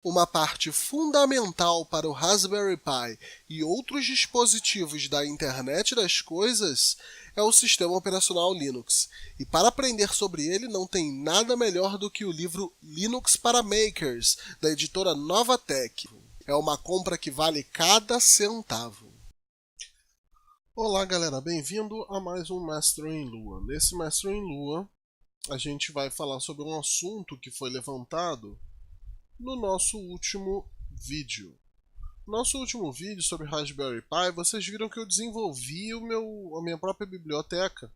Uma parte fundamental para o Raspberry Pi e outros dispositivos da Internet das Coisas é o sistema operacional Linux. E para aprender sobre ele, não tem nada melhor do que o livro Linux para Makers, da editora Novatech. É uma compra que vale cada centavo. Olá, galera, bem-vindo a mais um Mastering Lua. Nesse Mastering Lua, a gente vai falar sobre um assunto que foi levantado no nosso último vídeo. No nosso último vídeo sobre Raspberry Pi, vocês viram que eu desenvolvi a minha própria biblioteca,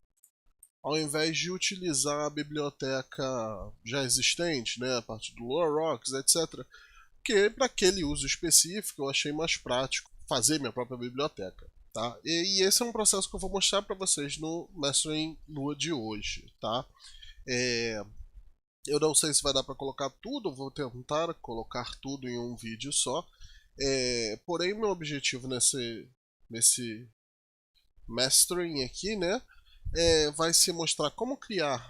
ao invés de utilizar a biblioteca já existente, né, a partir do LoRox, etc. Porque para aquele uso específico eu achei mais prático fazer minha própria biblioteca. Tá? E esse é um processo que eu vou mostrar para vocês no Mastering Lua de hoje. Tá? Eu não sei se vai dar para colocar tudo, eu vou tentar colocar tudo em um vídeo só. Porém, meu objetivo nesse mastering aqui, né, vai ser mostrar como criar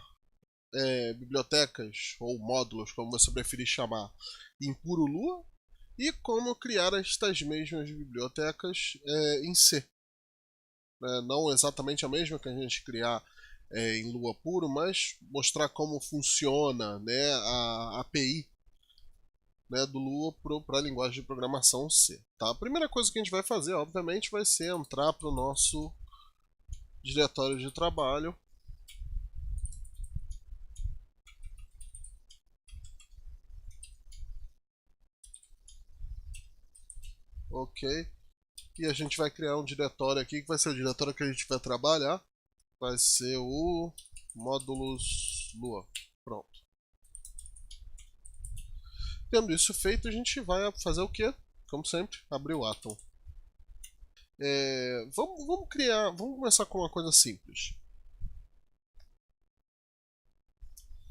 bibliotecas ou módulos, como você preferir chamar, em puro Lua e como criar estas mesmas bibliotecas em C. Não exatamente a mesma que a gente criar em Lua puro, mas mostrar como funciona, né, a API, né, do Lua para a linguagem de programação C. Tá? A primeira coisa que a gente vai fazer, obviamente, vai ser entrar para o nosso diretório de trabalho. Ok. E a gente vai criar um diretório aqui, que vai ser o diretório que a gente vai trabalhar. Vai ser o módulos Lua. Pronto. Tendo isso feito, a gente vai fazer o quê? Como sempre, abrir o Atom. Vamos começar com uma coisa simples.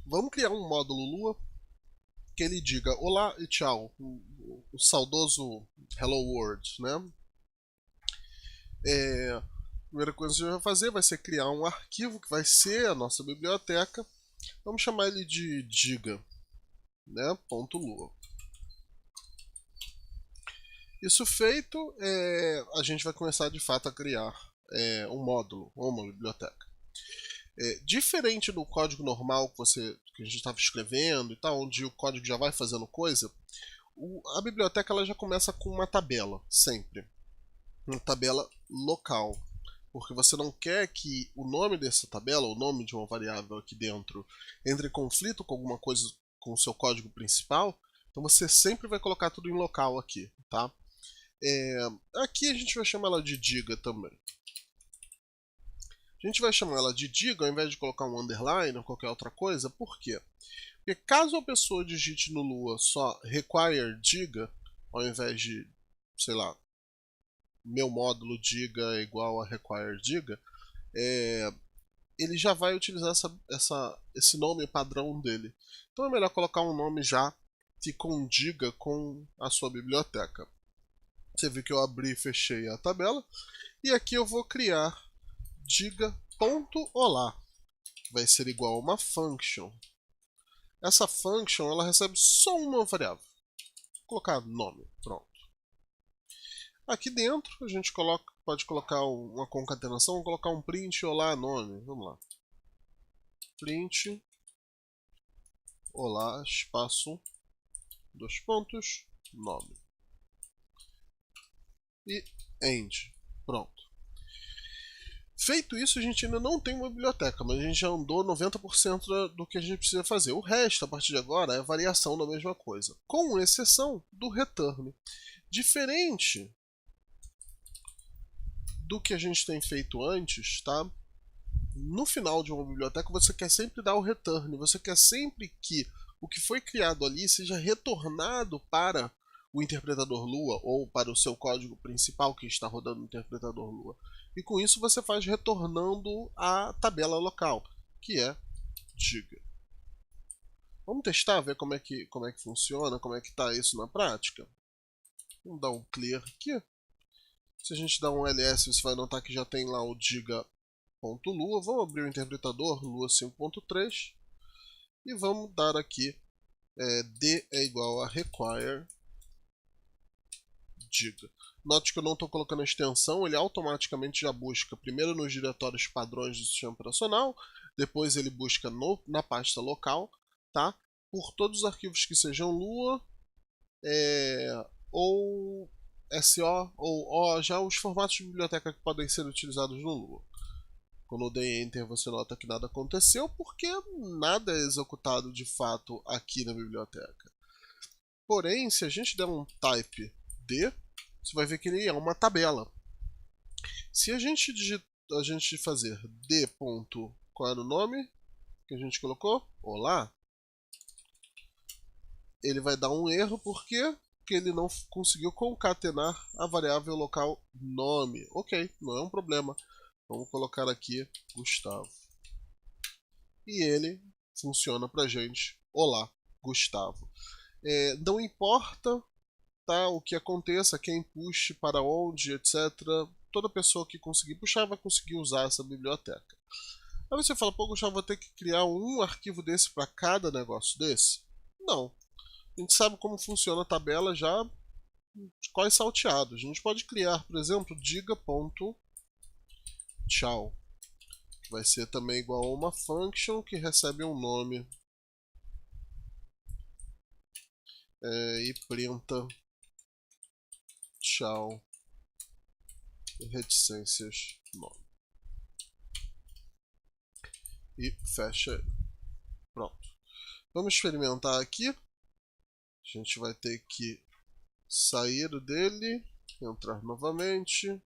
Vamos criar um módulo Lua que ele diga olá e tchau, o saudoso Hello World, né? A primeira coisa que a gente vai fazer vai ser criar um arquivo que vai ser a nossa biblioteca. Vamos chamar ele de diga, né? .lua. Isso feito, a gente vai começar de fato a criar um módulo ou uma biblioteca. Diferente do código normal que a gente estava escrevendo e tal, onde o código já vai fazendo coisa, a biblioteca ela já começa com uma tabela, sempre. Uma tabela local. Porque você não quer que o nome dessa tabela, o nome de uma variável aqui dentro, entre em conflito com alguma coisa com o seu código principal. Então você sempre vai colocar tudo em local aqui. Tá? Aqui a gente vai chamar ela de diga também. A gente vai chamar ela de diga ao invés de colocar um underline ou qualquer outra coisa. Por quê? Porque caso a pessoa digite no Lua só require diga, ao invés de, sei lá, meu módulo diga é igual a require diga, ele já vai utilizar esse nome padrão dele. Então é melhor colocar um nome já que condiga com a sua biblioteca. Você viu que eu abri e fechei a tabela. E aqui eu vou criar diga.olá, que vai ser igual a uma function. Essa function ela recebe só uma variável. Vou colocar nome, pronto. Aqui dentro a gente pode colocar uma concatenação, vou colocar um print olá nome. Vamos lá. Print olá espaço 2 pontos nome. E end. Pronto. Feito isso, a gente ainda não tem uma biblioteca, mas a gente já andou 90% do que a gente precisa fazer. O resto, a partir de agora, é variação da mesma coisa, com exceção do return. Diferente do que a gente tem feito antes, tá? No final de uma biblioteca, você quer sempre dar o return, você quer sempre que o que foi criado ali seja retornado para o interpretador Lua ou para o seu código principal que está rodando no interpretador Lua. E com isso você faz retornando a tabela local, que é diga. Vamos testar, ver como é que funciona, como é que está isso na prática? Vamos dar um clear aqui. Se a gente dar um ls, você vai notar que já tem lá o diga.lua. Vamos abrir o interpretador Lua 5.3 e vamos dar aqui D é igual a require diga. Note que eu não estou colocando a extensão, ele automaticamente já busca primeiro nos diretórios padrões do sistema operacional, depois ele busca na pasta local, tá? Por todos os arquivos que sejam Lua, ou SO ou O, já os formatos de biblioteca que podem ser utilizados no Lua. Quando eu dei Enter, você nota que nada aconteceu, porque nada é executado de fato aqui na biblioteca. Porém, se a gente der um type D, você vai ver que ele é uma tabela. Se a gente fazer D. Qual era o nome que a gente colocou? Olá. Ele vai dar um erro porque ele não conseguiu concatenar a variável local nome. Ok, não é um problema. Vamos colocar aqui Gustavo. E ele funciona pra gente. Olá, Gustavo. Não importa, tá, o que aconteça, quem puxe, para onde, etc. Toda pessoa que conseguir puxar vai conseguir usar essa biblioteca. Aí você fala, pô, Gustavo, vou ter que criar um arquivo desse para cada negócio desse? Não. A gente sabe como funciona a tabela já de quais salteados. A gente pode criar, por exemplo, diga.tchau. Vai ser também igual a uma function que recebe um nome. E printa tchau reticências nome. E fecha. Pronto. Vamos experimentar aqui. A gente vai ter que sair dele, entrar novamente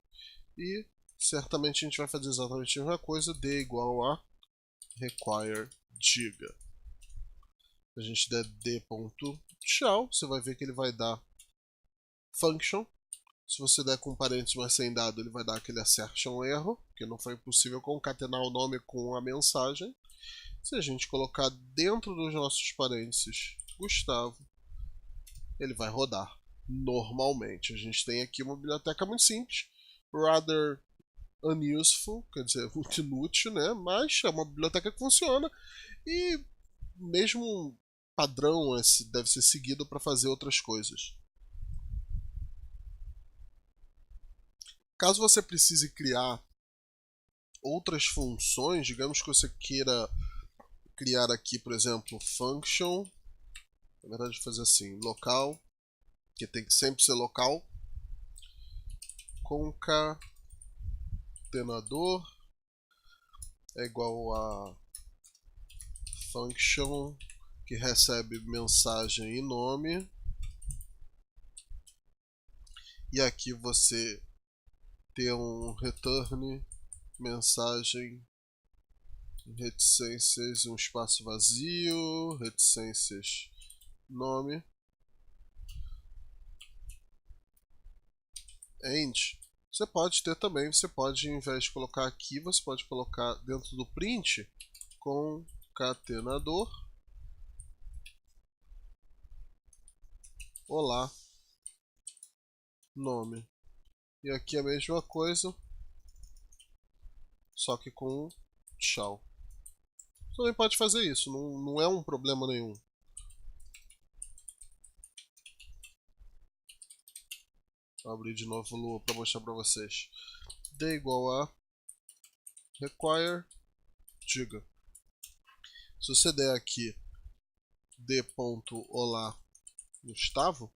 e certamente a gente vai fazer exatamente a mesma coisa. D igual a require diga. Se a gente der d.tchau, você vai ver que ele vai dar function. Se você der com parênteses, mas sem dado, ele vai dar aquele assertion erro, porque não foi possível concatenar o nome com a mensagem. Se a gente colocar dentro dos nossos parênteses Gustavo, ele vai rodar normalmente. A gente tem aqui uma biblioteca muito simples, rather unuseful, quer dizer, muito inútil, né? Mas é uma biblioteca que funciona e mesmo padrão esse deve ser seguido para fazer outras coisas. Caso você precise criar outras funções, digamos que você queira criar aqui, por exemplo, function, na verdade fazer assim, local, que tem que sempre ser local, concatenador é igual a function que recebe mensagem e nome, e aqui você tem um return mensagem reticências, um espaço vazio, reticências nome, end. Você pode ter também, você pode, ao invés de colocar aqui, você pode colocar dentro do print concatenador olá nome. E aqui a mesma coisa, só que com tchau. Você também pode fazer isso, não é um problema nenhum. Vou abrir de novo o Lua para mostrar para vocês. D igual a require diga. Se você der aqui d.olá Gustavo,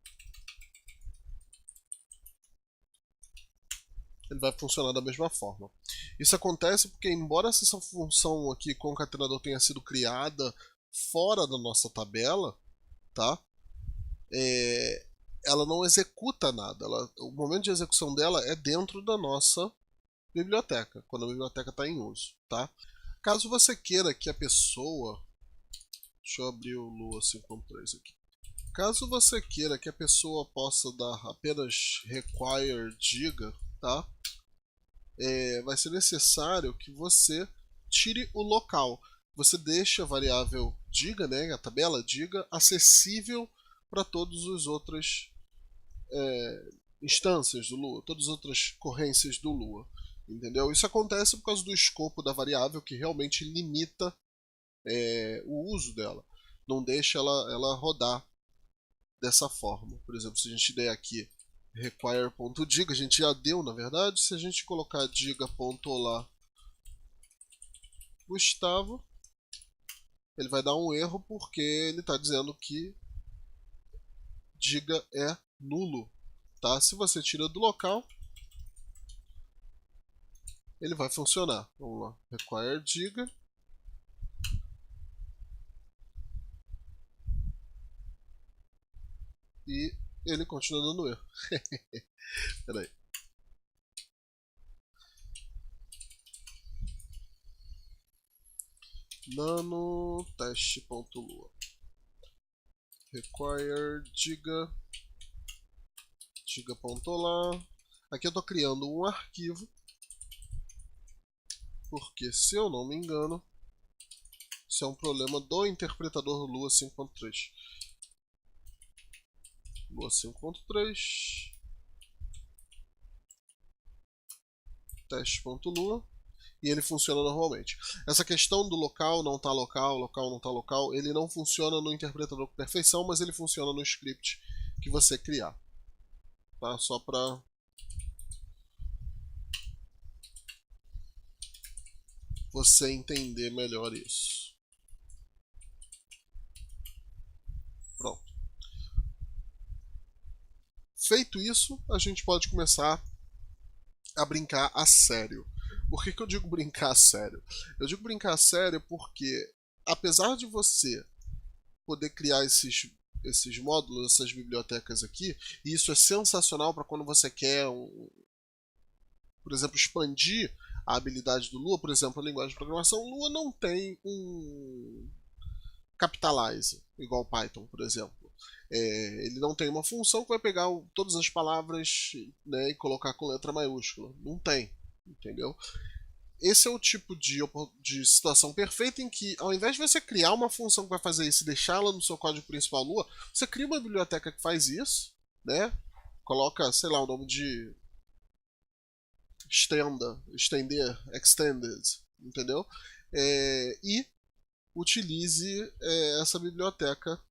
ele vai funcionar da mesma forma. Isso acontece porque, embora essa função aqui concatenador tenha sido criada fora da nossa tabela, tá? Ela não executa nada. O momento de execução dela é dentro da nossa biblioteca, quando a biblioteca está em uso, tá? Caso você queira que a pessoa... Deixa eu abrir o Lua 5.3 aqui. Caso você queira que a pessoa possa dar apenas require diga, tá? Vai ser necessário que você tire o local. Você deixa a variável diga, né, a tabela diga, acessível para todas as outras instâncias do Lua, todas as outras corrências do Lua. Entendeu? Isso acontece por causa do escopo da variável que realmente limita o uso dela. não deixa ela rodar dessa forma. Por exemplo, se a gente der aqui require.diga, a gente já deu, na verdade. Se a gente colocar diga.olá Gustavo, ele vai dar um erro porque ele está dizendo que diga é nulo. Tá? Se você tira do local, ele vai funcionar. Vamos lá, require diga. E ele continua dando erro. Peraí. Nano teste.lua require diga.olá. Aqui eu estou criando um arquivo, porque se eu não me engano, isso é um problema do interpretador Lua 5.3. Lua 5.3 teste.lua e ele funciona normalmente. Essa questão do local não tá local, local não tá local, ele não funciona no interpretador com perfeição, mas ele funciona no script que você criar. Tá? Só para você entender melhor isso. Pronto. Feito isso, a gente pode começar a brincar a sério. Por que eu digo brincar a sério? Eu digo brincar a sério porque, apesar de você poder criar esses módulos, essas bibliotecas aqui, e isso é sensacional para quando você quer, por exemplo, expandir a habilidade do Lua. Por exemplo, a linguagem de programação Lua não tem um capitalize, igual Python, por exemplo. Ele não tem uma função que vai pegar todas as palavras, né, e colocar com letra maiúscula. Não tem, entendeu? Esse é o tipo de situação perfeita em que, ao invés de você criar uma função que vai fazer isso e deixá-la no seu código principal Lua, você cria uma biblioteca que faz isso, né? Coloca, sei lá, o nome de estender, extended, entendeu? E utilize essa biblioteca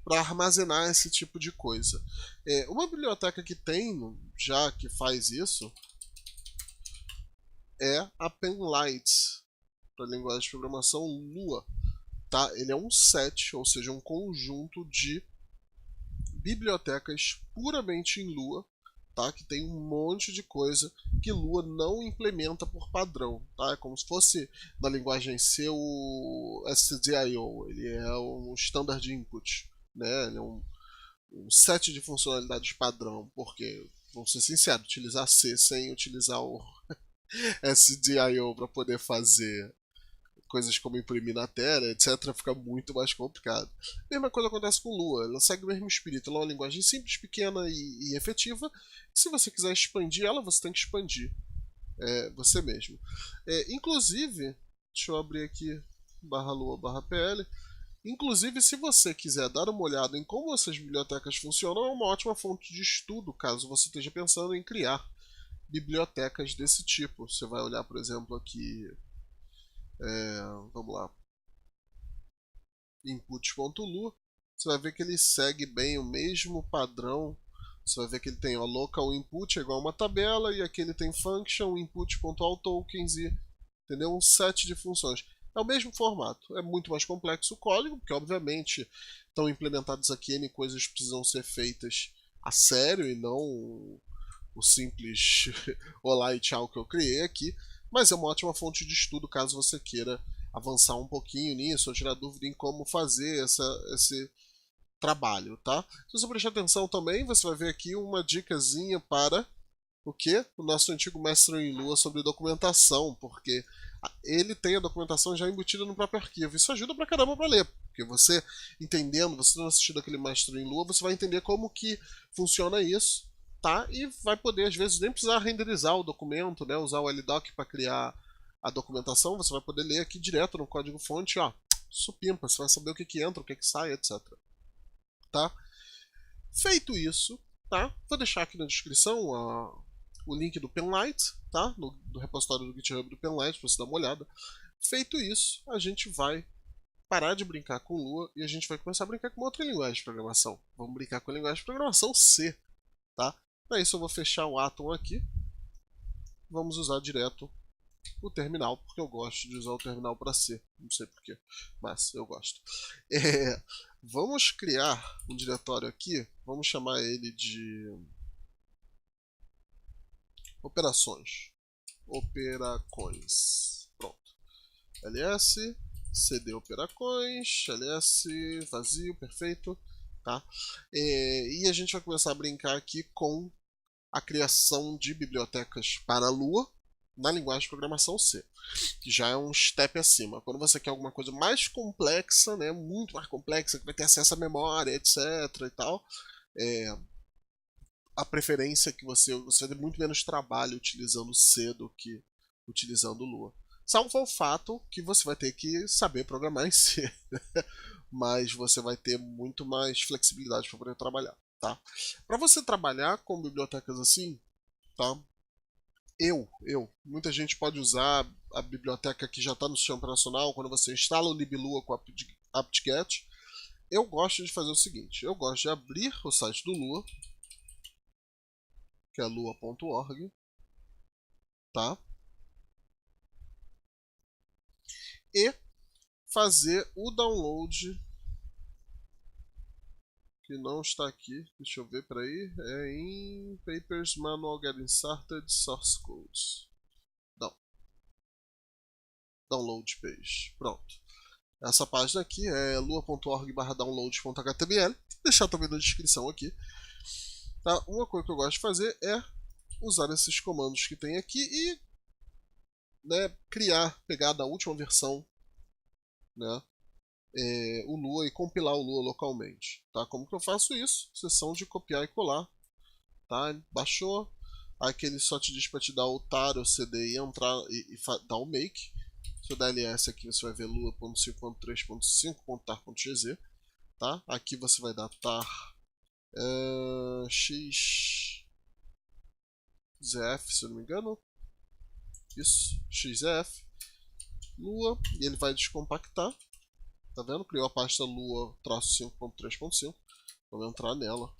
para armazenar esse tipo de coisa. Uma biblioteca que tem já que faz isso é a Penlight, para a linguagem de programação Lua. Tá? Ele é um set, ou seja, um conjunto de bibliotecas puramente em Lua, tá? Que tem um monte de coisa que Lua não implementa por padrão. Tá? É como se fosse na linguagem C o stdio, ele é um standard input. Né? Ele é um set de funcionalidades padrão, porque, vamos ser sinceros, utilizar C sem utilizar o SDIO para poder fazer coisas como imprimir na tela, etc., fica muito mais complicado. A mesma coisa acontece com Lua, ela segue o mesmo espírito, ela é uma linguagem simples, pequena e efetiva. Se você quiser expandir ela, você tem que expandir você mesmo. Inclusive, deixa eu abrir aqui /lua/pl. Inclusive, se você quiser dar uma olhada em como essas bibliotecas funcionam, é uma ótima fonte de estudo, caso você esteja pensando em criar bibliotecas desse tipo. Você vai olhar, por exemplo, aqui, vamos lá, input.lu, você vai ver que ele segue bem o mesmo padrão. Você vai ver que ele tem o local input, é igual a uma tabela, e aqui ele tem function, input.allTokens e, entendeu? Um set de funções. É o mesmo formato, é muito mais complexo o código, porque obviamente estão implementados aqui N coisas que precisam ser feitas a sério e não o simples olá e tchau que eu criei aqui, mas é uma ótima fonte de estudo caso você queira avançar um pouquinho nisso ou tirar dúvida em como fazer esse trabalho, tá? Se você prestar atenção também, você vai ver aqui uma dicasinha para o que? O nosso antigo mestre em Lua sobre documentação, porque ele tem a documentação já embutida no próprio arquivo. Isso ajuda pra caramba pra ler, porque você entendendo, você não assistindo aquele mestre em Lua, você vai entender como que funciona isso, tá? E vai poder, às vezes, nem precisar renderizar o documento, né? Usar o LDoc para criar a documentação, você vai poder ler aqui direto no código-fonte, ó, supimpa, você vai saber o que que entra, o que que sai, etc. Tá? Feito isso, tá? Vou deixar aqui na descrição o link do Penlight, tá? Do repositório do GitHub do Penlight, para você dar uma olhada. Feito isso, a gente vai parar de brincar com Lua e a gente vai começar a brincar com uma outra linguagem de programação. Vamos brincar com a linguagem de programação C, tá? Para isso eu vou fechar o Atom aqui. Vamos usar direto o terminal, porque eu gosto de usar o terminal para C. Não sei porquê, mas eu gosto. Vamos criar um diretório aqui. Vamos chamar ele de operações. Operacões. Pronto. ls, cd operacões, ls, vazio, perfeito. Tá? E a gente vai começar a brincar aqui com a criação de bibliotecas para a Lua na linguagem de programação C, que já é um step acima. Quando você quer alguma coisa mais complexa, né, muito mais complexa, que vai ter acesso à memória, etc. e tal, a preferência é que você vai ter muito menos trabalho utilizando C do que utilizando Lua. Salvo o fato que você vai ter que saber programar em C, mas você vai ter muito mais flexibilidade para poder trabalhar. Tá? Para você trabalhar com bibliotecas assim, tá? Muita gente pode usar a biblioteca que já está no sistema operacional quando você instala o liblua com apt-get. Eu gosto de fazer o seguinte, eu gosto de abrir o site do Lua, que é lua.org, tá? E fazer o download, que não está aqui, deixa eu ver, peraí, é em Papers Manual Getting Started Source Codes. Não. Download page, pronto. Essa página aqui é lua.org/download.html, vou deixar também na descrição aqui. Tá? Uma coisa que eu gosto de fazer é usar esses comandos que tem aqui e, né, pegar da última versão, né, o Lua e compilar o Lua localmente. Tá? Como que eu faço isso? Seção de copiar e colar. Tá? Baixou, aqui ele só te diz para te dar o tar, o cd e entrar e dar o make. Se eu der ls aqui, você vai ver lua.5.3.5.tar.gz. Tá? Aqui você vai dar tar xzf, se eu não me engano. Isso, xzf, Lua, e ele vai descompactar. Tá vendo? Criou a pasta lua-5.3.5. Vamos entrar nela.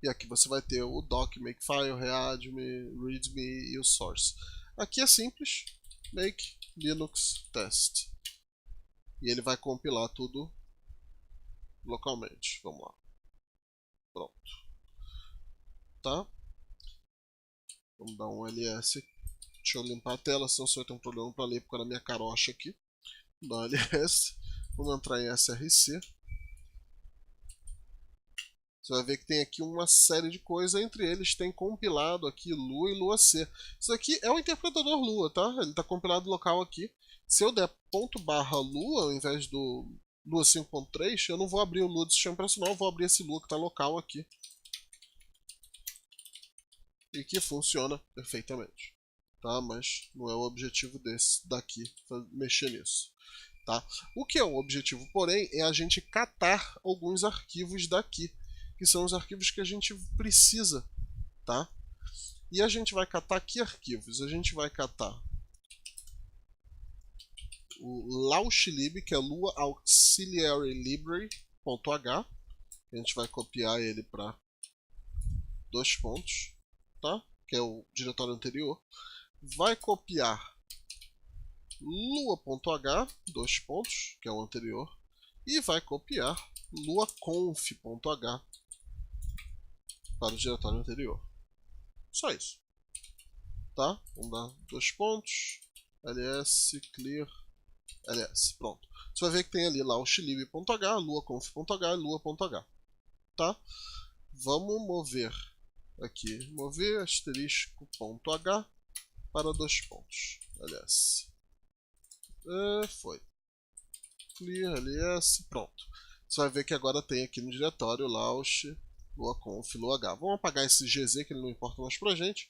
E aqui você vai ter o doc, makefile, readme, readme e o source. Aqui é simples. Make linux test. E ele vai compilar tudo localmente. Vamos lá. Pronto. Tá? Vamos dar um ls. Deixa eu limpar a tela, senão você vai ter um problema para ler por causa da minha carocha aqui. Vou dar um ls. Vamos entrar em src. Você vai ver que tem aqui uma série de coisas, entre eles tem compilado aqui Lua e Lua C. Isso aqui é o interpretador Lua, tá? Ele está compilado local aqui. Se eu der ./Lua ao invés do Lua 5.3, eu não vou abrir o Lua do sistema operacional, eu vou abrir esse Lua que está local aqui. E que funciona perfeitamente. Tá? Mas não é o objetivo daqui mexer nisso. Tá? O que é o objetivo, porém, é a gente catar alguns arquivos daqui, que são os arquivos que a gente precisa, tá? E a gente vai catar que arquivos? A gente vai catar o lauchlib, que é Lua Auxiliary Library.h. A gente vai copiar ele para 2 pontos, tá? Que é o diretório anterior. Vai copiar lua.h, 2 pontos, que é o anterior. E vai copiar luaconf.h para o diretório anterior. Só isso. Tá? Vamos dar 2 pontos. ls, clear, ls. Pronto. Você vai ver que tem ali lá o xlib.h, luaconf.h e lua.h. Tá? Vamos mover aqui. Mover asterisco.h para 2 pontos. ls. Foi. Clear, ls. Pronto. Você vai ver que agora tem aqui no diretório lauch luaconf, luah. Vamos apagar esse gz que ele não importa mais pra gente.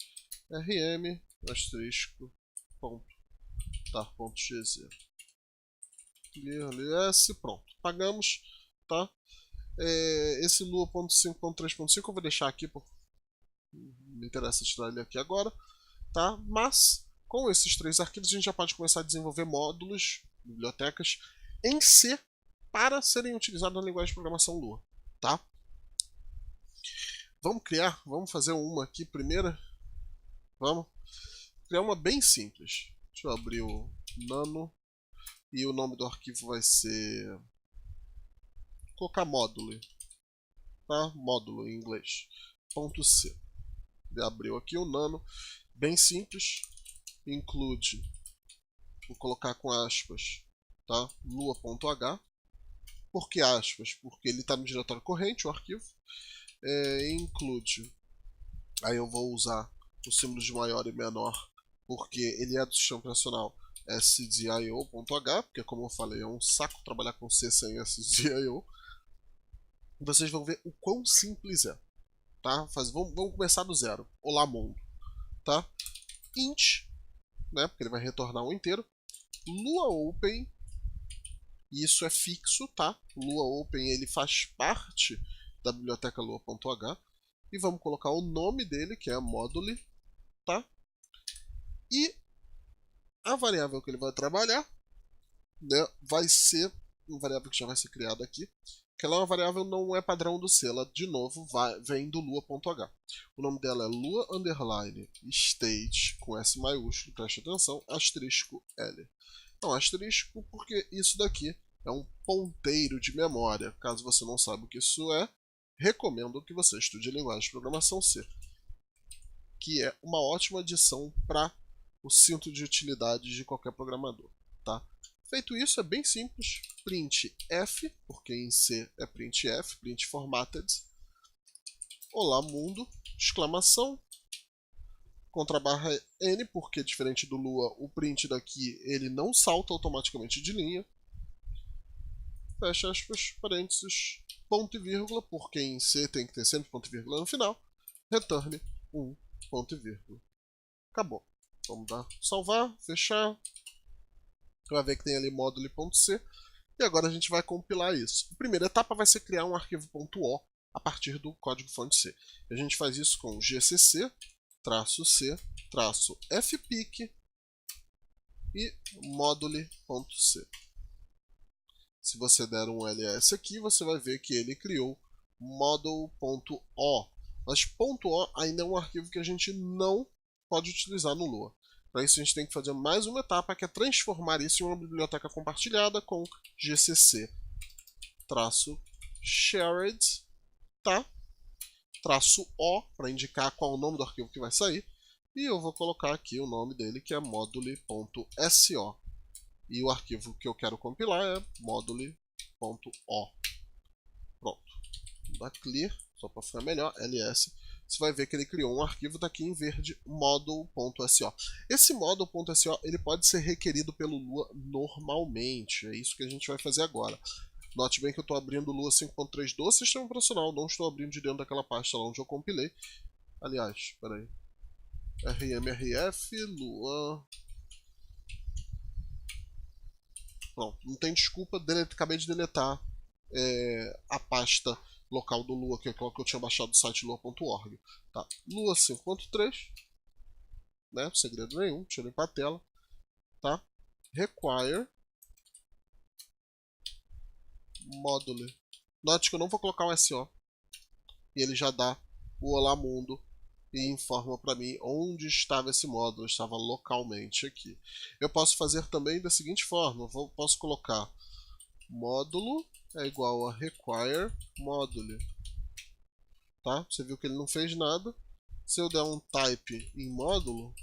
rm asterisco tar.gz. Clear, ls. Pronto. Apagamos, tá? Esse lua.5.3.5 eu vou deixar aqui, porque me interessa tirar ele aqui agora, tá? Mas com esses 3 arquivos a gente já pode começar a desenvolver módulos bibliotecas em C para serem utilizadas na linguagem de programação Lua, tá? Vamos fazer uma aqui primeiro. Vamos criar uma bem simples. Deixa eu abrir o nano e o nome do arquivo vai ser, vou colocar módulo, tá? Módulo em inglês. .c. Ele abriu aqui o nano, bem simples. Include, vou colocar com aspas, tá? Lua.h. Por que aspas? Porque ele está no diretório corrente, o arquivo. Include, aí eu vou usar os símbolos de maior e menor, porque ele é do sistema operacional sdio.h, porque como eu falei, é um saco trabalhar com C sem sdio. Vocês vão ver o quão simples é, tá? Vamos começar do zero. Olá mundo, tá? Int, né? Porque ele vai retornar um inteiro. Lua Open, isso é fixo, tá? Lua Open ele faz parte da biblioteca lua.h. E vamos colocar o nome dele, que é module, tá? E a variável que ele vai trabalhar, né, vai ser uma variável que já vai ser criada aqui, que ela é uma variável não é padrão do C, ela de novo vem do lua.h. O nome dela é lua underline state com S maiúsculo, preste atenção, asterisco L. Então, asterisco porque isso daqui é um ponteiro de memória. Caso você não saiba o que isso é, recomendo que você estude a linguagem de programação C, que é uma ótima adição para o cinto de utilidades de qualquer programador, tá? Feito isso, é bem simples. Print F, porque em C é print F, print formatted. Olá mundo, exclamação, contrabarra N, porque diferente do Lua, o print daqui ele não salta automaticamente de linha. Fecha aspas, parênteses, ponto e vírgula, porque em C tem que ter sempre ponto e vírgula no final. Returne ponto e vírgula. Acabou. Vamos dar salvar, fechar. Vai ver que tem ali módulo.c. E agora a gente vai compilar isso. A primeira etapa vai ser criar um arquivo .o a partir do código-fonte C. E a gente faz isso com gcc, -c, -fpic e módulo.c. Se você der um ls aqui, você vai ver que ele criou module.o. Mas .o ainda é um arquivo que a gente não pode utilizar no Lua. Para isso a gente tem que fazer mais uma etapa, que é transformar isso em uma biblioteca compartilhada com gcc -shared, tá? -o, para indicar qual é o nome do arquivo que vai sair. E eu vou colocar aqui o nome dele, que é module.so. E o arquivo que eu quero compilar é module.o. Pronto. Vou dar clear, só para ficar melhor, ls. Você vai ver que ele criou um arquivo daqui em verde, module.so. Esse module.so ele pode ser requerido pelo Lua normalmente. É isso que a gente vai fazer agora. Note bem que eu estou abrindo o Lua 5.3 do sistema operacional, não estou abrindo de dentro daquela pasta lá onde eu compilei. Aliás, espera aí. rmrf, Lua... Pronto, não tem desculpa, acabei de deletar a pasta local do Lua, que eu tinha baixado do site lua.org. Tá? Lua 5.3, né? Segredo nenhum, deixa eu limpar a tela. Tá? Require module. Note que eu não vou colocar um SO. E ele já dá o Olá Mundo e informa para mim onde estava esse módulo. Estava localmente aqui. Eu posso fazer também da seguinte forma. Posso colocar módulo é igual a require module. Tá? Você viu que ele não fez nada. Se eu der um type em módulo,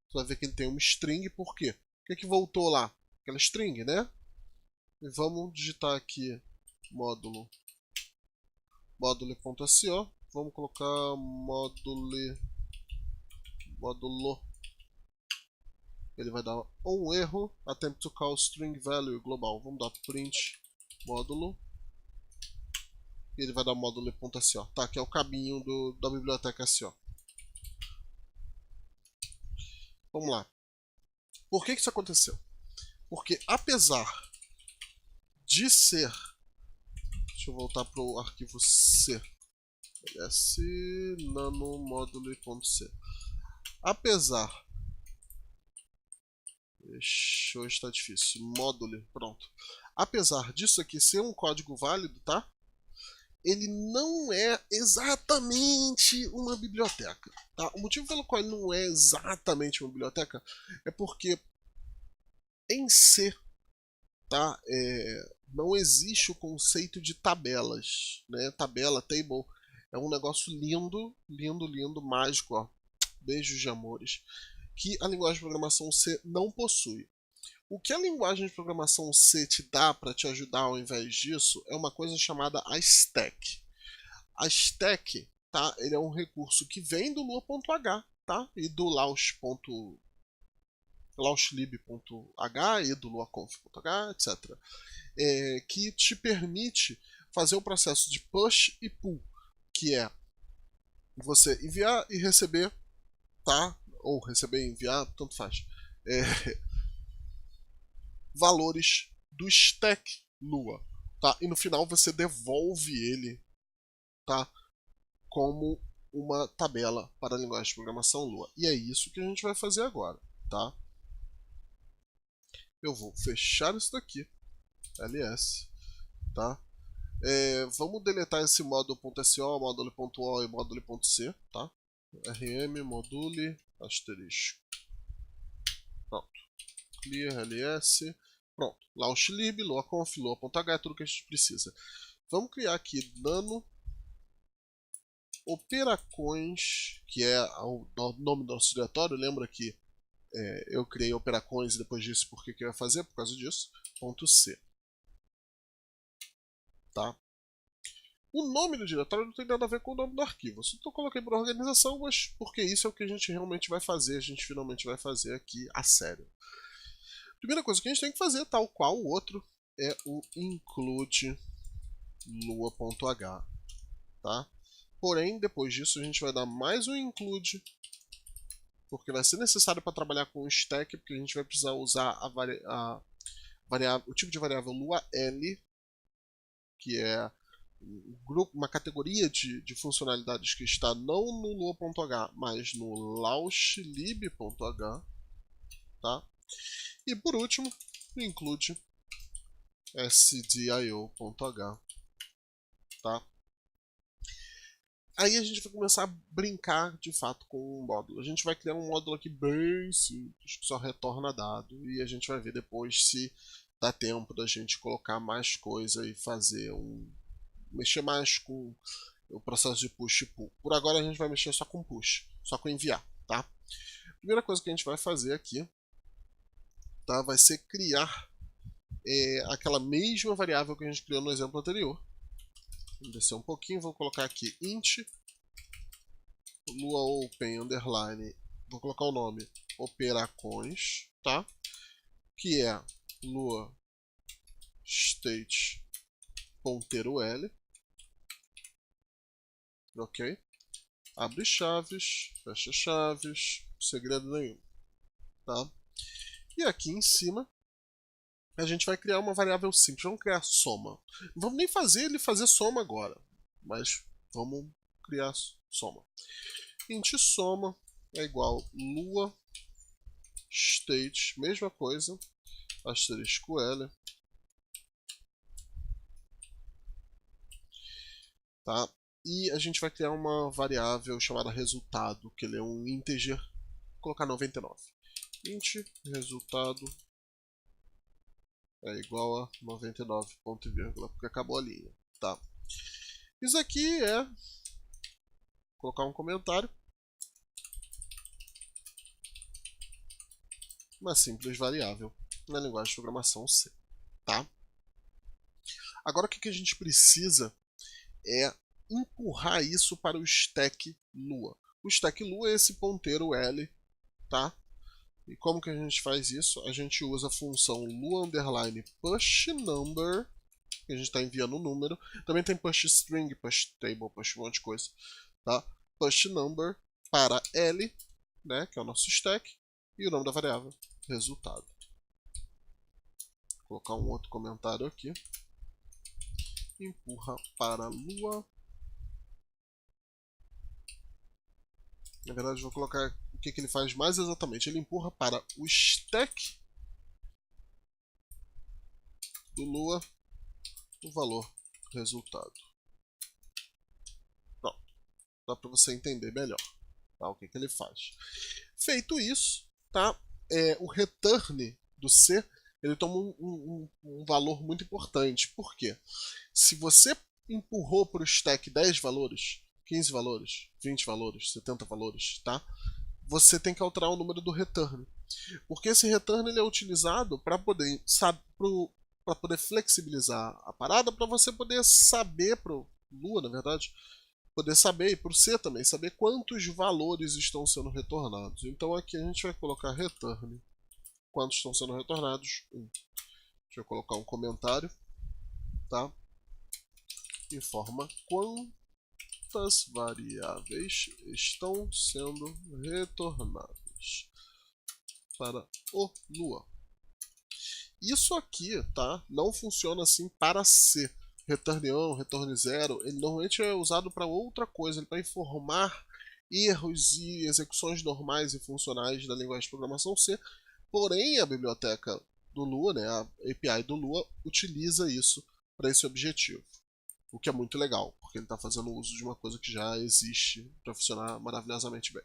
você vai ver que ele tem uma string. Por quê? O que voltou lá? Aquela string, né? E vamos digitar aqui módulo módulo.so. Vamos colocar módulo. Ele vai dar um erro. Attempt to call string value global. Vamos dar print módulo. E ele vai dar módulo.so. Tá, que é o caminho da biblioteca SO. Vamos lá. Por que isso aconteceu? Porque apesar de ser... Deixa eu voltar para o arquivo C. ls nano módulo.c. Apesar Hoje está difícil. Módulo, pronto. Apesar disso aqui ser um código válido, tá? Ele não é exatamente uma biblioteca. Tá? O motivo pelo qual ele não é exatamente uma biblioteca é porque em C, tá? Não existe o conceito de tabelas. Né? Tabela, table, é um negócio lindo, lindo, lindo, mágico. Ó. Beijos de amores. Que a linguagem de programação C não possui. O que a linguagem de programação C te dá para te ajudar ao invés disso é uma coisa chamada a stack. A stack, tá? Ele é um recurso que vem do lua.h, tá? E do lauslib.h e do luaconf.h, etc. Que te permite fazer o processo de push e pull, que é você enviar e receber, tá? Ou receber e enviar, tanto faz. Valores do stack Lua, tá? E no final você devolve ele, tá? Como uma tabela para a linguagem de programação Lua. E é isso que a gente vai fazer agora, tá? Eu vou fechar isso daqui, ls, tá? Vamos deletar esse módulo.so, módulo.o e módulo.c, tá? rm module asterisco. Pronto. Clear ls. Pronto. Launchlib, luaconf, lua.h é tudo que a gente precisa. Vamos criar aqui nano operacões, que é o nome do nosso diretório. Lembra que eu criei operacões e depois disse por que eu ia fazer, por causa disso. .c. Tá? O nome do diretório não tem nada a ver com o nome do arquivo. Eu só coloquei por organização, mas porque isso é o que a gente realmente vai fazer, a gente finalmente vai fazer aqui a sério. Primeira coisa que a gente tem que fazer, tal qual o outro, é o include lua.h, tá? Porém, depois disso a gente vai dar mais um include, porque vai ser necessário para trabalhar com o stack, porque a gente vai precisar usar o tipo de variável lua L, que é uma categoria de funcionalidades que está não no lua.h, mas no lauslib.h, tá? E por último, include sdio.h, tá? Aí a gente vai começar a brincar de fato com um módulo. A gente vai criar um módulo aqui bem simples, que só retorna dado, e a gente vai ver depois se dá tempo da gente colocar mais coisa e fazer mexer mais com o processo de push e pull. Por agora a gente vai mexer só com push, só com enviar, tá? Primeira coisa que a gente vai fazer aqui, tá, vai ser criar aquela mesma variável que a gente criou no exemplo anterior. Vou descer um pouquinho, vou colocar aqui int luaopen underline, vou colocar o nome operacões, tá? Que é lua state ponteiro L, ok? Abre chaves, fecha chaves, segredo nenhum, tá? E aqui em cima a gente vai criar uma variável simples, vamos criar soma. Não vamos nem fazer ele fazer soma agora, mas vamos criar soma. Int soma é igual lua state, mesma coisa, asterisco L, tá? E a gente vai criar uma variável chamada resultado, que ele é um integer, vou colocar 99. Int resultado é igual a 99 ponto e vírgula, porque acabou a linha, tá? Isso aqui é colocar um comentário, uma simples variável na linguagem de programação C, tá? Agora o que a gente precisa é empurrar isso para o stack Lua. O stack Lua é esse ponteiro L, tá? E como que a gente faz isso? A gente usa a função lua underline push number, que a gente está enviando o número. Também tem push string, push table, push um monte de coisa, tá? Push number para L, né, que é o nosso stack, e o nome da variável, resultado. Vou colocar um outro comentário aqui. Empurra para lua. Na verdade, vou colocar o que ele faz mais exatamente. Ele empurra para o stack do Lua, o valor resultado. Pronto, dá para você entender melhor, tá? O que ele faz. Feito isso, tá? O return do C ele toma um valor muito importante. Por quê? Se você empurrou para o stack 10 valores, 15 valores, 20 valores, 70 valores, tá? Você tem que alterar o número do return. Porque esse return ele é utilizado para poder, poder flexibilizar a parada, para você poder saber, para o Lua, na verdade, poder saber, e para o C também, saber quantos valores estão sendo retornados. Então aqui a gente vai colocar return. Quantos estão sendo retornados? 1. Deixa eu colocar um comentário, tá? Informa quantas variáveis estão sendo retornadas para o Lua. Isso aqui, tá? Não funciona assim para C. Return 1, return 0, ele normalmente é usado para outra coisa, para informar erros e execuções normais e funcionais da linguagem de programação C. Porém, a biblioteca do Lua, né, a API do Lua, utiliza isso para esse objetivo. O que é muito legal, porque ele está fazendo uso de uma coisa que já existe para funcionar maravilhosamente bem.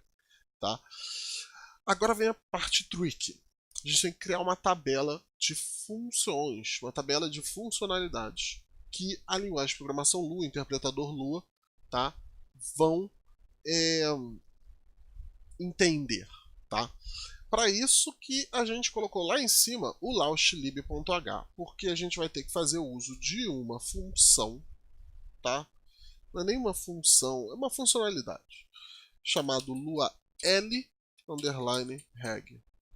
Tá? Agora vem a parte tricky. A gente tem que criar uma tabela de funções, uma tabela de funcionalidades que a linguagem de programação Lua, o interpretador Lua, tá, vão entender. Tá? Para isso que a gente colocou lá em cima o launch_lib.h, porque a gente vai ter que fazer uso de uma função, tá? Não é nem uma função, é uma funcionalidade, chamado lua_l_reg,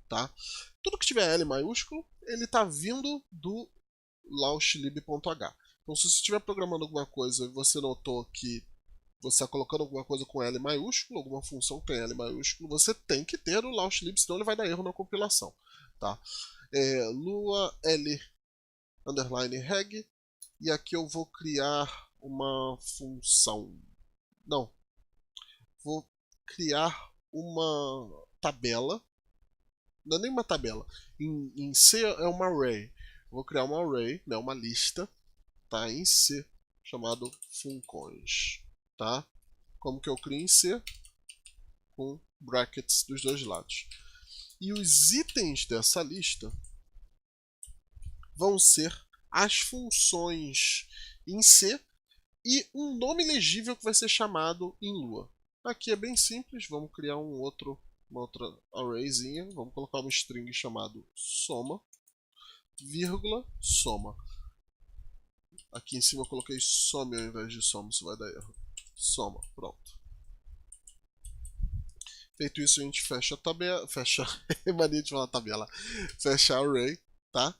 tá? Tudo que tiver L maiúsculo, ele está vindo do launch_lib.h. Então se você estiver programando alguma coisa e você notou que você está colocando alguma coisa com L maiúsculo, alguma função que tem L maiúsculo, você tem que ter o launch_lib, senão ele vai dar erro na compilação. Tá? lua_l_reg, e aqui eu vou criar uma função. Não, vou criar uma tabela. Não é nem uma tabela. Em C é uma array. Vou criar uma array, né, uma lista, tá, em C, chamado funcões. Tá? Como que eu crio em C? Com brackets dos dois lados. E os itens dessa lista vão ser as funções em C e um nome legível que vai ser chamado em Lua. Aqui é bem simples, vamos criar uma outra arrayzinha, vamos colocar uma string chamado soma, vírgula, soma. Aqui em cima eu coloquei some ao invés de soma, isso vai dar erro. Soma, pronto. Feito isso, a gente fecha a tabela, fecha, mania de falar tabela, fecha a array, tá?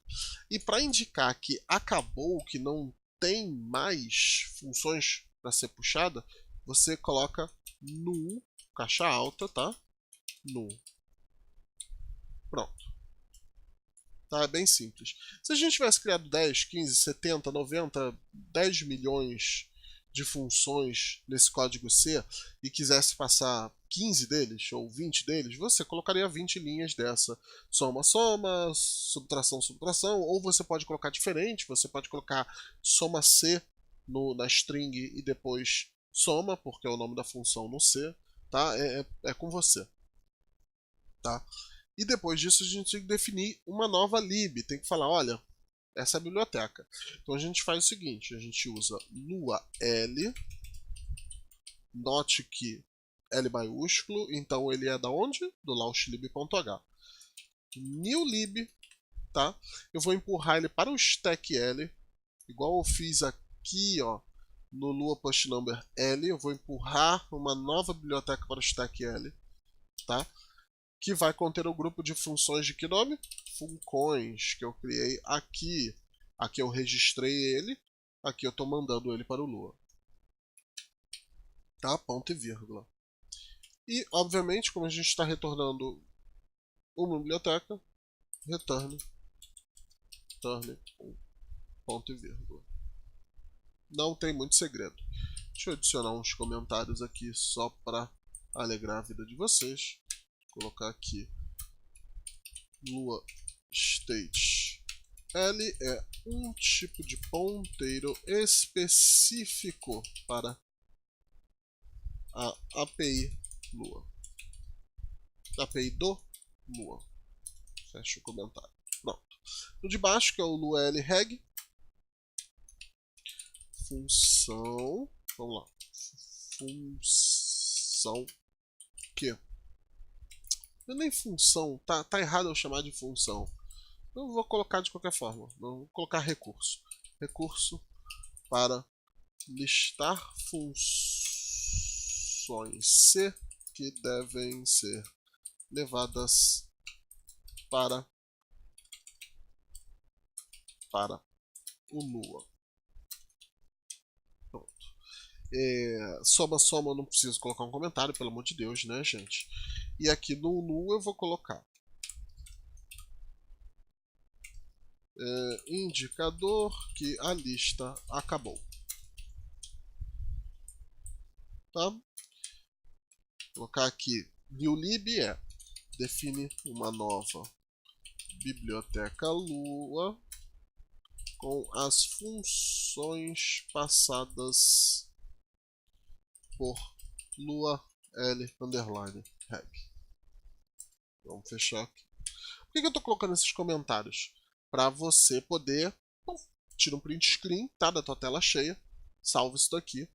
E para indicar que acabou, que não tem mais funções para ser puxada, você coloca null, caixa alta, tá? Null. Pronto. Tá? É bem simples. Se a gente tivesse criado 10, 15, 70, 90, 10 milhões de funções nesse código C e quisesse passar 15 deles ou 20 deles, você colocaria 20 linhas dessa. Soma, soma, subtração, subtração, ou você pode colocar diferente, você pode colocar soma C na string e depois soma, porque é o nome da função no C, tá? É com você. Tá? E depois disso a gente tem que definir uma nova lib, tem que falar, olha, essa é a biblioteca. Então a gente faz o seguinte, a gente usa lua_l, note que L maiúsculo, então ele é da onde? Do launch_lib.h. New_lib, tá? Eu vou empurrar ele para o stack L, igual eu fiz aqui, ó, no Lua Push Number L, eu vou empurrar uma nova biblioteca para o stack L, tá? Que vai conter o grupo de funções de que nome? Funcões, que eu criei aqui. Aqui eu registrei ele, aqui eu estou mandando ele para o Lua. Tá? Ponto e vírgula. E, obviamente, como a gente está retornando uma biblioteca, return ponto e vírgula. Não tem muito segredo. Deixa eu adicionar uns comentários aqui só para alegrar a vida de vocês. Vou colocar aqui Lua State L é um tipo de ponteiro específico para a API Lua. API do Lua. Fecha o comentário. Pronto. No de baixo, que é o LuaLReg. Função. Vamos lá. Função. Que? Não é nem função. Tá errado eu chamar de função. Eu vou colocar de qualquer forma. Não vou colocar recurso. Recurso para listar funções C que devem ser levadas para o Lua. Pronto. Soma, não preciso colocar um comentário, pelo amor de Deus, né, gente? E aqui no Lua eu vou colocar indicador que a lista acabou. Tá? Vou colocar aqui newlib define uma nova biblioteca Lua com as funções passadas por Lua L _reg. Vamos fechar aqui. Por que eu estou colocando esses comentários? Para você poder tira um print screen, tá, da tua tela cheia, salva isso daqui,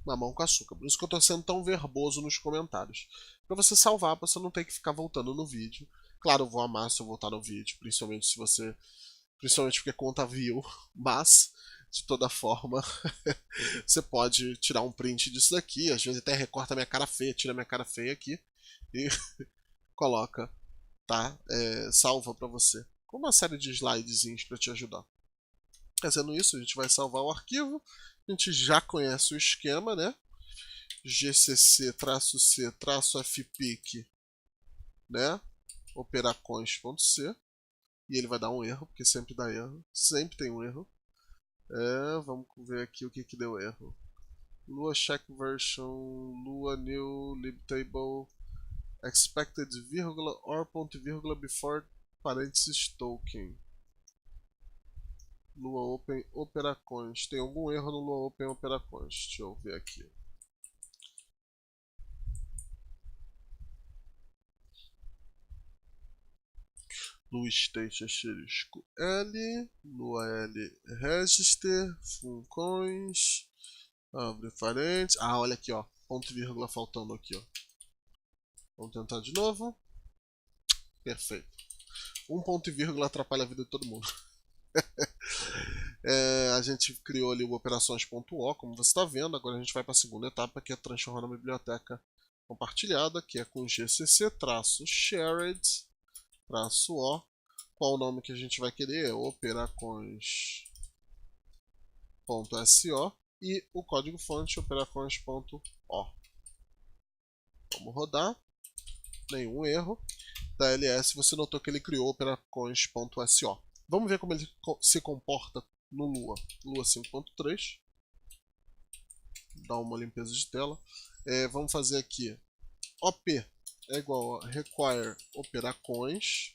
mamão com açúcar. Por isso que eu estou sendo tão verboso nos comentários. Para você salvar, para você não ter que ficar voltando no vídeo. Claro, eu vou amar se eu voltar no vídeo, principalmente se você, principalmente porque conta view, mas de toda forma você pode tirar um print disso daqui, às vezes até recorta minha cara feia, tira minha cara feia aqui e coloca, tá? Salva para você. Com uma série de slidezinhos para te ajudar. Fazendo isso, a gente vai salvar o arquivo. A gente já conhece o esquema, né? gcc-c-fpic, né? operacons.c. E ele vai dar um erro, porque sempre dá erro. Sempre tem um erro. Vamos ver aqui o que deu erro. Lua check version, Lua new libtable, expected vírgula or ponto vírgula before parênteses token. Lua Open Operacons. Tem algum erro no Lua Open Operacons? Deixa eu ver aqui. Lua State asterisco L. Lua L Register. Funcões. Abre parênteses. Ah, olha aqui, ó. Ponto e vírgula faltando aqui, ó. Vamos tentar de novo. Perfeito. Um ponto e vírgula atrapalha a vida de todo mundo. A gente criou ali o operações.o, como você está vendo. Agora a gente vai para a segunda etapa, que é transformar na biblioteca compartilhada, que é com gcc-shared-o. Qual o nome que a gente vai querer? É operacons.so e o código fonte operacons.o. Vamos rodar. Nenhum erro. Da LS, você notou que ele criou operacons.so. Vamos ver como ele se comporta no Lua. Lua 5.3. Dá uma limpeza de tela. Vamos fazer aqui. OP é igual a require operacons.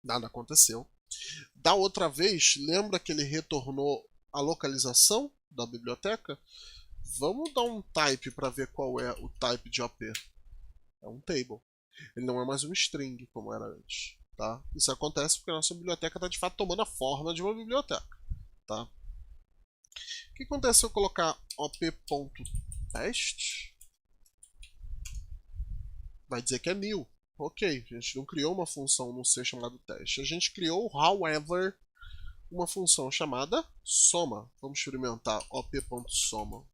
Nada aconteceu. Da outra vez, lembra que ele retornou a localização da biblioteca? Vamos dar um type para ver qual é o type de OP. É um table. Ele não é mais um string, como era antes. Tá? Isso acontece porque a nossa biblioteca está de fato tomando a forma de uma biblioteca. Tá? O que acontece se eu colocar op.test? Vai dizer que é new. Ok, a gente não criou uma função no C chamada teste. A gente criou, however, uma função chamada soma. Vamos experimentar op.soma.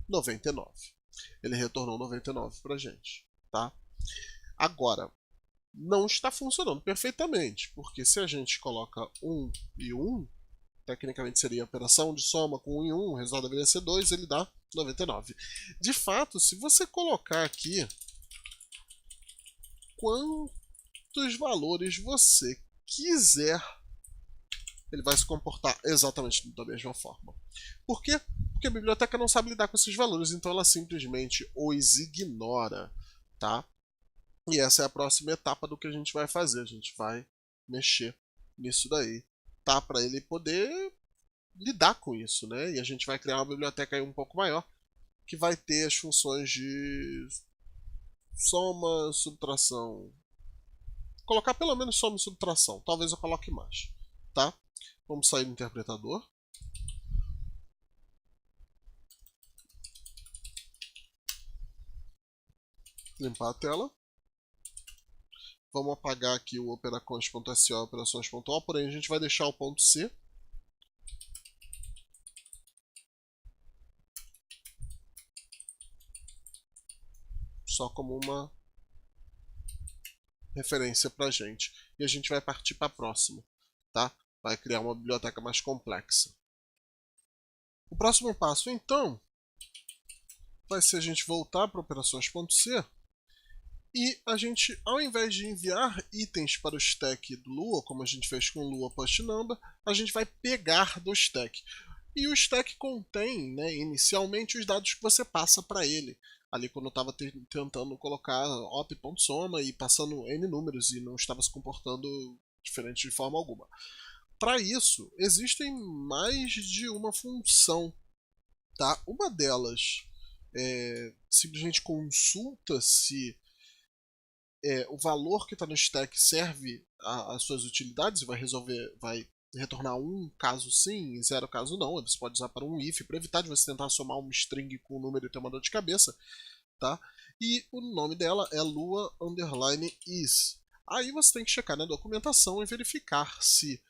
99. Ele retornou 99 para a gente. Tá? Agora, não está funcionando perfeitamente, porque se a gente coloca 1 e 1, tecnicamente seria a operação de soma com 1 e 1, o resultado deveria ser 2, ele dá 99. De fato, se você colocar aqui quantos valores você quiser, ele vai se comportar exatamente da mesma forma. Por quê? Porque a biblioteca não sabe lidar com esses valores, então ela simplesmente os ignora. Tá? E essa é a próxima etapa do que a gente vai fazer. A gente vai mexer nisso daí, tá? Para ele poder lidar com isso, né? E a gente vai criar uma biblioteca aí um pouco maior, que vai ter as funções de soma, subtração. Colocar pelo menos soma e subtração. Talvez eu coloque mais, tá? Vamos sair do interpretador. Limpar a tela. Vamos apagar aqui o operacons.so e operações.o, porém a gente vai deixar o ponto C. Só como uma referência para a gente. E a gente vai partir para a próxima, tá? Vai criar uma biblioteca mais complexa. O próximo passo, então, vai ser a gente voltar para operações.c e a gente, ao invés de enviar itens para o stack do Lua, como a gente fez com o Lua Post Number, a gente vai pegar do stack. E o stack contém, né, inicialmente, os dados que você passa para ele. Ali quando eu estava tentando colocar op.soma e passando n números e não estava se comportando diferente de forma alguma. Para isso, existem mais de uma função. Tá? Uma delas simplesmente consulta se o valor que está no stack serve às suas utilidades e vai resolver, vai retornar um caso sim e zero caso não. Você pode usar para um if para evitar de você tentar somar um string com um número e ter uma dor de cabeça, tá? E o nome dela é lua underline is. Aí você tem que checar na documentação e verificar se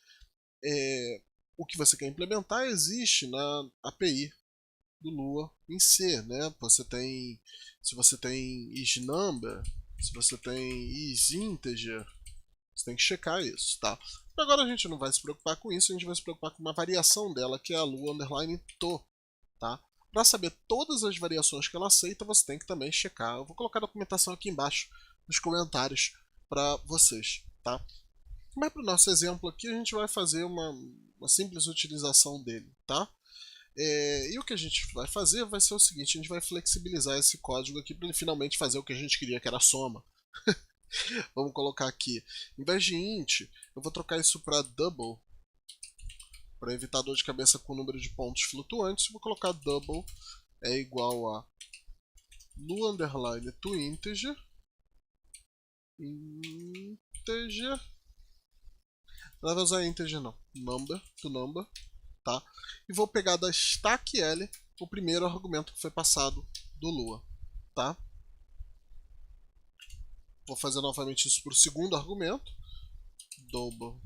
o que você quer implementar existe na API do Lua em C, né? Se você tem isNumber, se você tem isInteger, você tem que checar isso, tá? Agora a gente não vai se preocupar com isso, a gente vai se preocupar com uma variação dela, que é a Lua underline to, tá? Para saber todas as variações que ela aceita, você tem que também checar. Eu vou colocar a documentação aqui embaixo nos comentários para vocês, tá? Mas para o nosso exemplo aqui, a gente vai fazer uma simples utilização dele, tá? E o que a gente vai fazer vai ser o seguinte: a gente vai flexibilizar esse código aqui para ele finalmente fazer o que a gente queria, que era a soma. Vamos colocar aqui, em vez de int, eu vou trocar isso para double, para evitar dor de cabeça com o número de pontos flutuantes. Vou colocar double é igual a lu underline to integer, não vai usar integer não, number to number, tá? E vou pegar da stack L o primeiro argumento que foi passado do Lua, tá? Vou fazer novamente isso para o segundo argumento, double.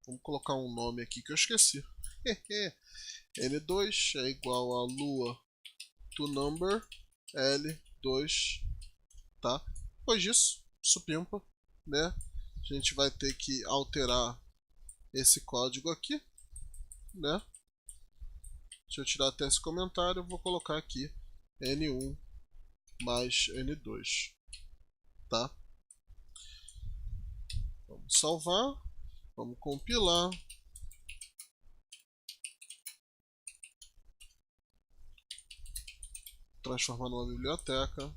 Vamos colocar um nome aqui que eu esqueci. N2 é igual a lua to number L2, tá? Depois disso, supimpa, né? A gente vai ter que alterar esse código aqui, né? Deixa eu tirar até esse comentário, eu vou colocar aqui N1 mais N2, tá? Vamos salvar, vamos compilar. Transformar numa biblioteca.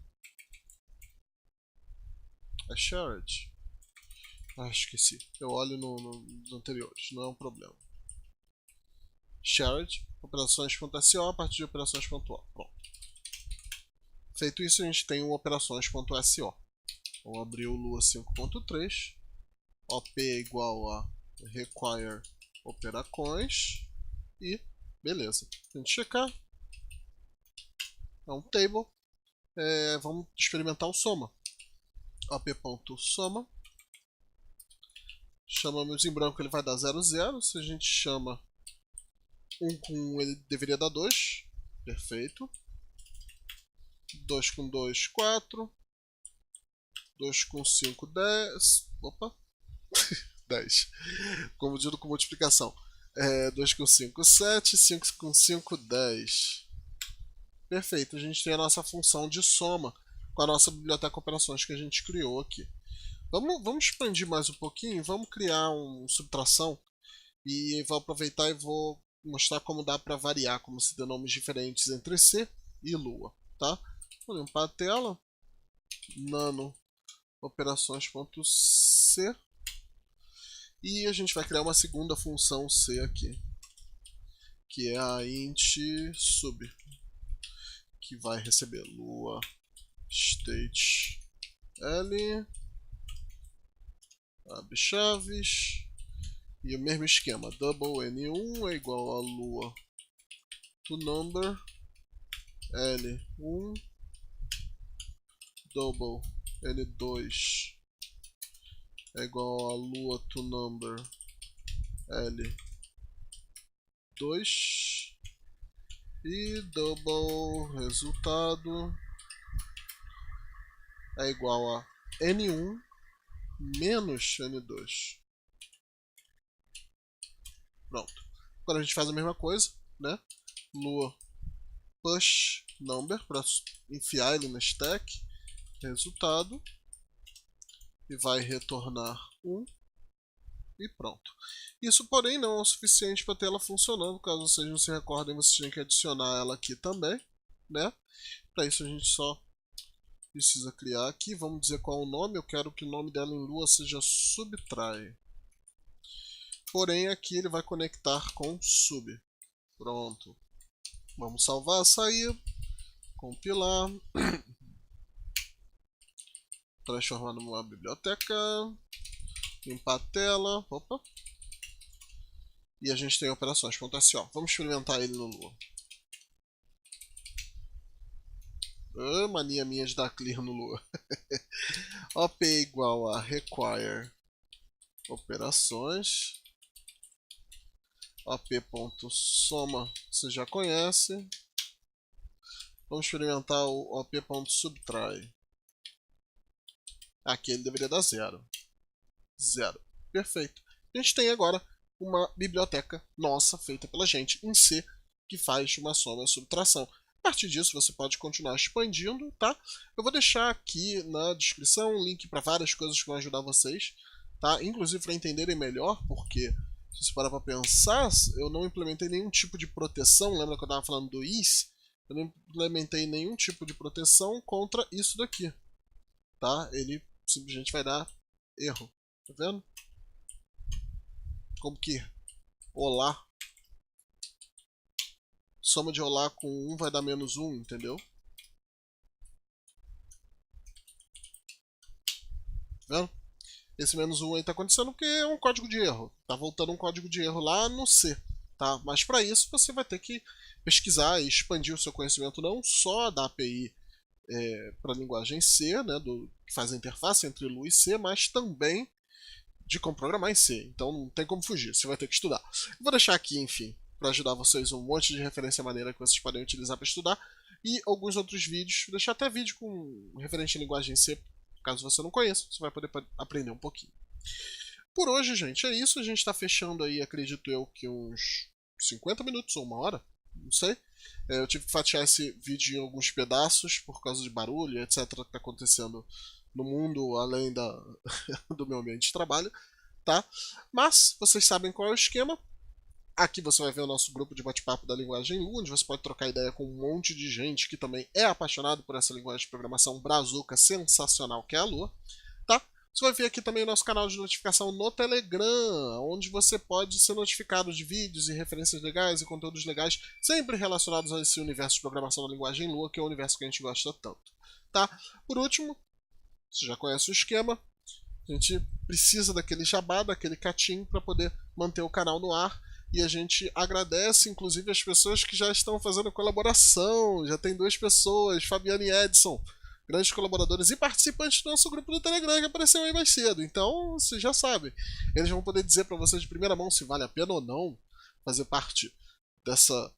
É shared. Esqueci. Eu olho nos anteriores, não é um problema. Shared, operações.so a partir de operações.o. Pronto. Feito isso, a gente tem um operações.so. Vamos abrir o Lua 5.3. OP é igual a require operacons. E beleza. A gente checar. É um table. Vamos experimentar o soma. op.soma. Chamamos em branco, ele vai dar 0, 0. Se a gente chama 1 com 1, ele deveria dar 2. Perfeito. 2 com 2, 4. 2 com 5, 10. Opa! 10. Confundido com multiplicação. 2 com 5, 7. 5 com 5, 10. Perfeito. A gente tem a nossa função de soma com a nossa biblioteca operações que a gente criou aqui. Vamos expandir mais um pouquinho. Vamos criar uma subtração. E vou aproveitar e vou mostrar como dá para variar, como se dê nomes diferentes entre C e Lua, tá? Vou limpar a tela, nano operações.c, e a gente vai criar uma segunda função C aqui, que é a int sub, que vai receber lua state L, abre chaves, e o mesmo esquema, double n1 é igual a lua toNumber L1, double n2 é igual a lua toNumber L2, e double resultado é igual a n1 menos n2. Pronto. Agora a gente faz a mesma coisa, né? Lua push number para enfiar ele na stack, resultado, e vai retornar 1 e pronto. Isso, porém, não é o suficiente para ter ela funcionando. Caso vocês não se recordem, vocês têm que adicionar ela aqui também, né? Para isso a gente só precisa criar aqui. Vamos dizer qual é o nome. Eu quero que o nome dela em Lua seja subtry. Porém, aqui ele vai conectar com sub. Pronto. Vamos salvar, sair, compilar, transformar numa biblioteca, limpar a tela, opa. E a gente tem operações.sc. Vamos experimentar ele no Lua. Mania minha de dar clear no Lua. OP igual a require operações. op.soma você já conhece. Vamos experimentar o op.subtry. Aqui ele deveria dar 0. 0. Perfeito. A gente tem agora uma biblioteca nossa, feita pela gente, em C, que faz uma soma e subtração. A partir disso, você pode continuar expandindo, tá? Eu vou deixar aqui na descrição um link para várias coisas que vão ajudar vocês, tá? Inclusive para entenderem melhor, porque se você parar para pensar, eu não implementei nenhum tipo de proteção. Lembra que eu estava falando do is? Eu não implementei nenhum tipo de proteção contra isso daqui, tá? Ele simplesmente vai dar erro, tá vendo? Como que olá, soma de olá com 1 vai dar menos 1, entendeu? Tá vendo? Esse menos 1 aí está acontecendo porque é um código de erro. Está voltando um código de erro lá no C. Tá? Mas para isso você vai ter que pesquisar e expandir o seu conhecimento não só da API para a linguagem C, né, que faz a interface entre Lua e C, mas também de como programar em C. Então não tem como fugir, você vai ter que estudar. Eu vou deixar aqui, enfim, para ajudar vocês um monte de referência maneira que vocês podem utilizar para estudar e alguns outros vídeos. Vou deixar até vídeo com referente à linguagem C, caso você não conheça, você vai poder aprender um pouquinho. Por hoje, gente, é isso. A gente está fechando aí, acredito eu, que uns 50 minutos ou 1 hora, não sei. Eu tive que fatiar esse vídeo em alguns pedaços por causa de barulho, etc, que está acontecendo no mundo além do meu ambiente de trabalho, tá? Mas vocês sabem qual é o esquema. Aqui você vai ver o nosso grupo de bate-papo da linguagem Lua, onde você pode trocar ideia com um monte de gente que também é apaixonado por essa linguagem de programação brazuca sensacional que é a Lua, tá? Você vai ver aqui também o nosso canal de notificação no Telegram, onde você pode ser notificado de vídeos e referências legais e conteúdos legais, sempre relacionados a esse universo de programação da linguagem Lua, que é o universo que a gente gosta tanto, tá? Por último, você já conhece o esquema, a gente precisa daquele jabá, daquele catim para poder manter o canal no ar. E a gente agradece, inclusive, as pessoas que já estão fazendo colaboração. Já tem 2 pessoas, Fabiana e Edson, grandes colaboradores e participantes do nosso grupo do Telegram, que apareceu aí mais cedo. Então, vocês já sabem. Eles vão poder dizer para vocês de primeira mão se vale a pena ou não fazer parte dessa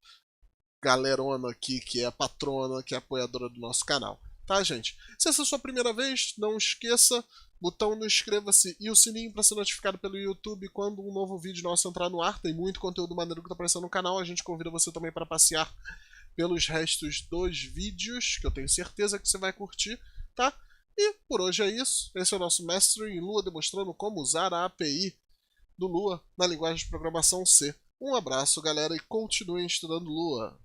galerona aqui, que é a patrona, que é a apoiadora do nosso canal. Tá, gente? Se essa é a sua primeira vez, não esqueça, botão no inscreva-se e o sininho para ser notificado pelo YouTube quando um novo vídeo nosso entrar no ar. Tem muito conteúdo maneiro que está aparecendo no canal. A gente convida você também para passear pelos restos dos vídeos, que eu tenho certeza que você vai curtir, tá? E por hoje é isso. Esse é o nosso Mestre em Lua, demonstrando como usar a API do Lua na linguagem de programação C. Um abraço, galera, e continuem estudando Lua.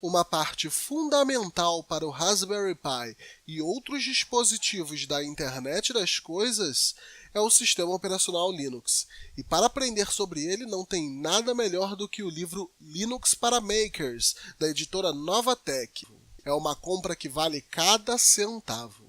Uma parte fundamental para o Raspberry Pi e outros dispositivos da Internet das Coisas é o sistema operacional Linux. E para aprender sobre ele, não tem nada melhor do que o livro Linux para Makers, da editora Novatech. É uma compra que vale cada centavo.